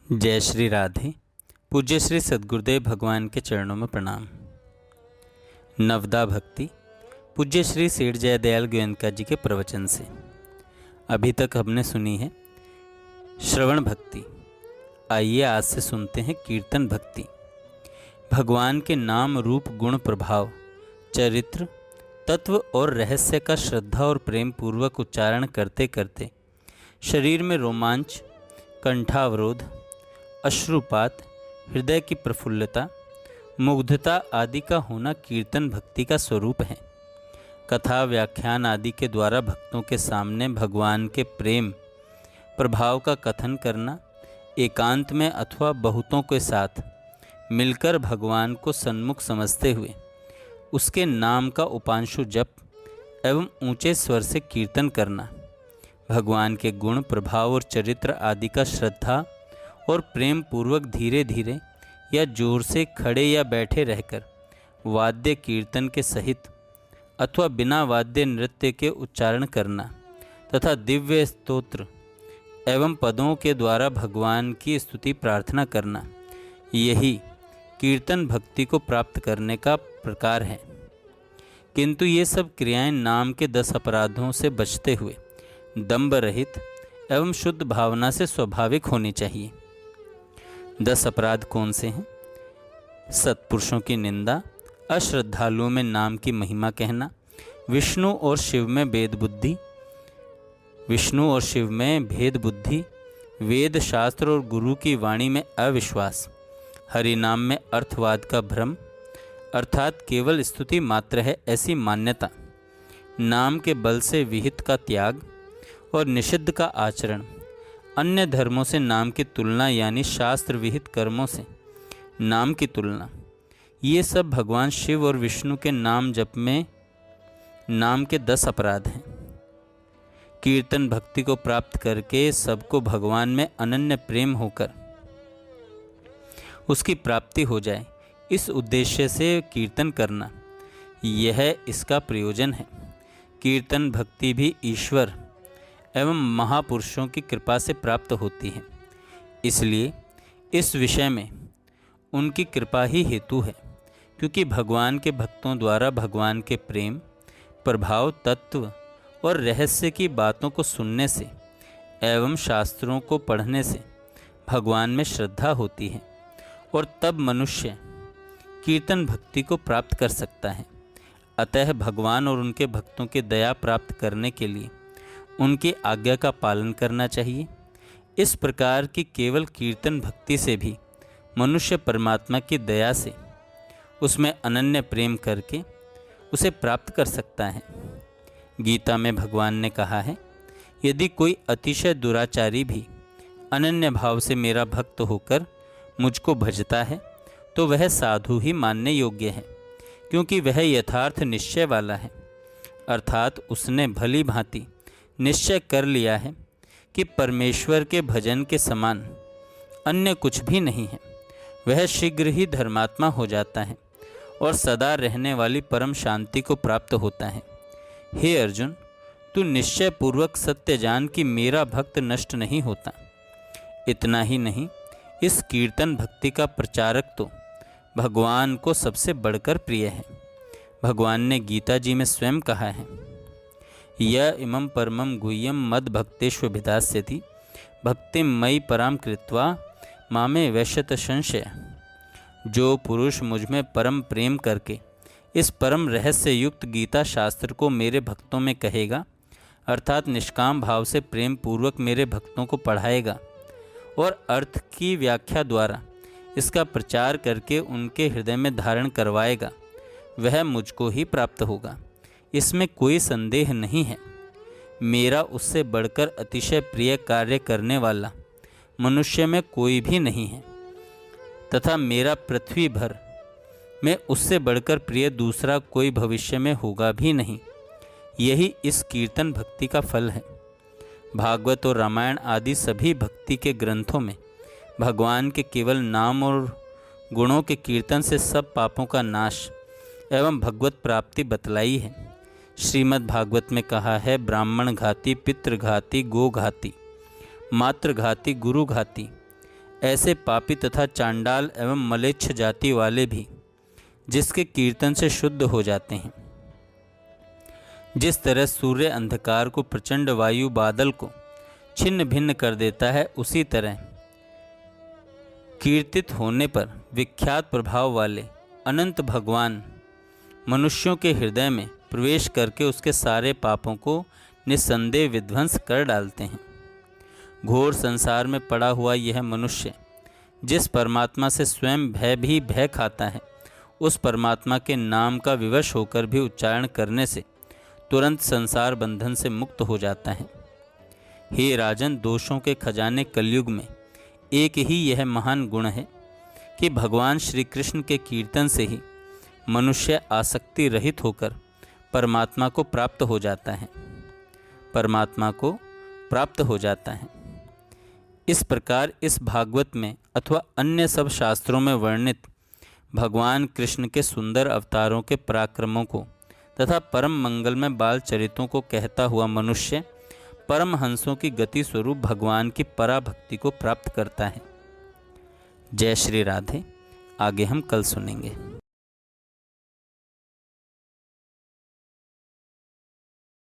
जय श्री राधे। पूज्य श्री सद्गुरुदेव भगवान के चरणों में प्रणाम। नवदा भक्ति पूज्य श्री सेठ जयदयाल गोयनका जी के प्रवचन से अभी तक हमने सुनी है श्रवण भक्ति। आइए आज से सुनते हैं कीर्तन भक्ति। भगवान के नाम रूप गुण प्रभाव चरित्र तत्व और रहस्य का श्रद्धा और प्रेम पूर्वक उच्चारण करते करते शरीर में रोमांच, कंठावरोध, अश्रुपात, हृदय की प्रफुल्लता, मुग्धता आदि का होना कीर्तन भक्ति का स्वरूप है। कथा व्याख्यान आदि के द्वारा भक्तों के सामने भगवान के प्रेम प्रभाव का कथन करना, एकांत में अथवा बहुतों के साथ मिलकर भगवान को सन्मुख समझते हुए उसके नाम का उपांशु जप एवं ऊंचे स्वर से कीर्तन करना, भगवान के गुण प्रभाव और चरित्र आदि का श्रद्धा और प्रेम पूर्वक धीरे धीरे या जोर से खड़े या बैठे रहकर वाद्य कीर्तन के सहित अथवा बिना वाद्य नृत्य के उच्चारण करना तथा दिव्य स्तोत्र एवं पदों के द्वारा भगवान की स्तुति प्रार्थना करना, यही कीर्तन भक्ति को प्राप्त करने का प्रकार है। किंतु ये सब क्रियाएं नाम के 10 अपराधों से बचते हुए दंभ रहित एवं शुद्ध भावना से स्वाभाविक होनी चाहिए। 10 अपराध कौन से हैं? सत्पुरुषों की निंदा, अश्रद्धालुओं में नाम की महिमा कहना, विष्णु और शिव में भेद बुद्धि, वेद शास्त्र और गुरु की वाणी में अविश्वास, हरि नाम में अर्थवाद का भ्रम अर्थात केवल स्तुति मात्र है ऐसी मान्यता, नाम के बल से विहित का त्याग और निषिद्ध का आचरण, अन्य धर्मों से नाम की तुलना यानी शास्त्र विहित कर्मों से नाम की तुलना, ये सब भगवान शिव और विष्णु के नाम जप में नाम के 10 अपराध हैं। कीर्तन भक्ति को प्राप्त करके सबको भगवान में अनन्य प्रेम होकर उसकी प्राप्ति हो जाए, इस उद्देश्य से कीर्तन करना, यह इसका प्रयोजन है। कीर्तन भक्ति भी ईश्वर एवं महापुरुषों की कृपा से प्राप्त होती है, इसलिए इस विषय में उनकी कृपा ही हेतु है। क्योंकि भगवान के भक्तों द्वारा भगवान के प्रेम प्रभाव तत्व और रहस्य की बातों को सुनने से एवं शास्त्रों को पढ़ने से भगवान में श्रद्धा होती है और तब मनुष्य कीर्तन भक्ति को प्राप्त कर सकता है। अतः भगवान और उनके भक्तों की दया प्राप्त करने के लिए उनकी आज्ञा का पालन करना चाहिए। इस प्रकार की केवल कीर्तन भक्ति से भी मनुष्य परमात्मा की दया से उसमें अनन्य प्रेम करके उसे प्राप्त कर सकता है। गीता में भगवान ने कहा है, यदि कोई अतिशय दुराचारी भी अनन्य भाव से मेरा भक्त होकर मुझको भजता है तो वह साधु ही मानने योग्य है, क्योंकि वह यथार्थ निश्चय वाला है, अर्थात उसने भली भांति निश्चय कर लिया है कि परमेश्वर के भजन के समान अन्य कुछ भी नहीं है। वह शीघ्र ही धर्मात्मा हो जाता है और सदा रहने वाली परम शांति को प्राप्त होता है। हे अर्जुन, तू निश्चय पूर्वक सत्य जान कि मेरा भक्त नष्ट नहीं होता। इतना ही नहीं, इस कीर्तन भक्ति का प्रचारक तो भगवान को सबसे बढ़कर प्रिय है। भगवान ने गीता जी में स्वयं कहा है, य इमं परमं गुह्यं मद भक्तेष्वभिधास्यति भक्तिं मयि परां कृत्वा मामे वैश्यत संशय। जो पुरुष मुझमें परम प्रेम करके इस परम रहस्य युक्त गीता शास्त्र को मेरे भक्तों में कहेगा, अर्थात निष्काम भाव से प्रेम पूर्वक मेरे भक्तों को पढ़ाएगा और अर्थ की व्याख्या द्वारा इसका प्रचार करके उनके हृदय में धारण करवाएगा, वह मुझको ही प्राप्त होगा। इसमें कोई संदेह नहीं है। मेरा उससे बढ़कर अतिशय प्रिय कार्य करने वाला मनुष्य में कोई भी नहीं है, तथा मेरा पृथ्वी भर में उससे बढ़कर प्रिय दूसरा कोई भविष्य में होगा भी नहीं। यही इस कीर्तन भक्ति का फल है। भागवत और रामायण आदि सभी भक्ति के ग्रंथों में भगवान के केवल नाम और गुणों के कीर्तन से सब पापों का नाश एवं भगवत प्राप्ति बतलाई है। श्रीमद् भागवत में कहा है, ब्राह्मण घाती, पितृघाती, गोघाती, मातृघाती, गुरुघाती ऐसे पापी तथा चांडाल एवं मलेच्छ जाति वाले भी जिसके कीर्तन से शुद्ध हो जाते हैं। जिस तरह सूर्य अंधकार को प्रचंड वायु बादल को छिन्न भिन्न कर देता है, उसी तरह कीर्तित होने पर विख्यात प्रभाव वाले अनंत भगवान मनुष्यों के हृदय में प्रवेश करके उसके सारे पापों को निस्संदेह विध्वंस कर डालते हैं। घोर संसार में पड़ा हुआ यह मनुष्य जिस परमात्मा से स्वयं भय खाता है, उस परमात्मा के नाम का विवश होकर भी उच्चारण करने से तुरंत संसार बंधन से मुक्त हो जाता है। हे राजन, दोषों के खजाने कलयुग में एक ही यह महान गुण है कि भगवान श्री कृष्ण के कीर्तन से ही मनुष्य आसक्ति रहित होकर परमात्मा को प्राप्त हो जाता है। इस प्रकार इस भागवत में अथवा अन्य सब शास्त्रों में वर्णित भगवान कृष्ण के सुंदर अवतारों के पराक्रमों को तथा परम मंगलमय बाल चरित्रों को कहता हुआ मनुष्य परमहंसों की गति स्वरूप भगवान की पराभक्ति को प्राप्त करता है। जय श्री राधे। आगे हम कल सुनेंगे।